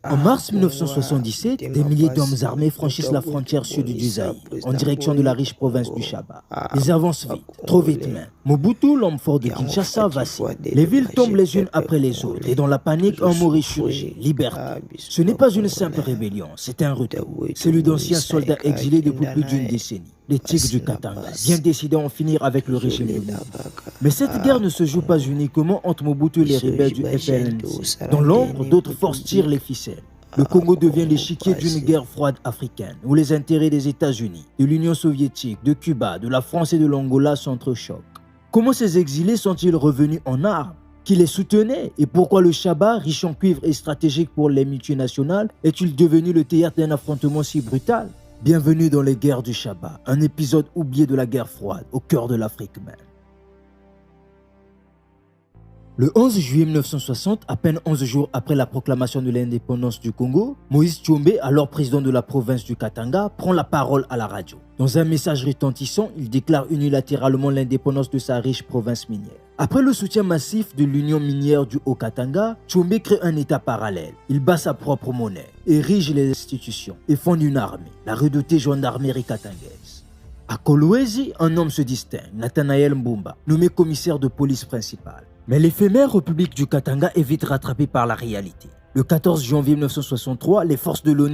En mars 1977, des milliers d'hommes armés franchissent la frontière sud du Zaïre, en direction de la riche province du Chaba. Ils avancent vite, trop vite même. Mobutu, l'homme fort de Kinshasa, vacille. Les villes tombent les unes après les autres, et dans la panique, un mot ressurgit, liberté. Ce n'est pas une simple rébellion, c'est un retour. Celui d'anciens soldats exilés depuis plus d'une décennie. Les Tigres du Katanga, bien décidés à en finir avec le régime de Mobutu. Mais cette guerre ne se joue pas uniquement entre Mobutu et les rebelles du FLNC. Dans l'ombre, d'autres forces tirent les ficelles. Le Congo devient l'échiquier d'une guerre froide africaine, où les intérêts des États-Unis, de l'Union soviétique, de Cuba, de la France et de l'Angola s'entrechoquent. Comment ces exilés sont-ils revenus en armes? Qui les soutenait? Et pourquoi le Chaba, riche en cuivre et stratégique pour les multinationales, est-il devenu le théâtre d'un affrontement si brutal? Bienvenue dans les guerres du Chaba, un épisode oublié de la guerre froide, au cœur de l'Afrique même. Le 11 juillet 1960, à peine 11 jours après la proclamation de l'indépendance du Congo, Moïse Tshombe, alors président de la province du Katanga, prend la parole à la radio. Dans un message retentissant, il déclare unilatéralement l'indépendance de sa riche province minière. Après le soutien massif de l'Union minière du Haut-Katanga, Tshombe crée un État parallèle. Il bat sa propre monnaie, érige les institutions et fonde une armée, la redoutée gendarmerie katangaise. À Kolwezi, un homme se distingue, Nathanaël Mbumba, nommé commissaire de police principal. Mais l'éphémère République du Katanga est vite rattrapée par la réalité. Le 14 janvier 1963, les forces de l'ONU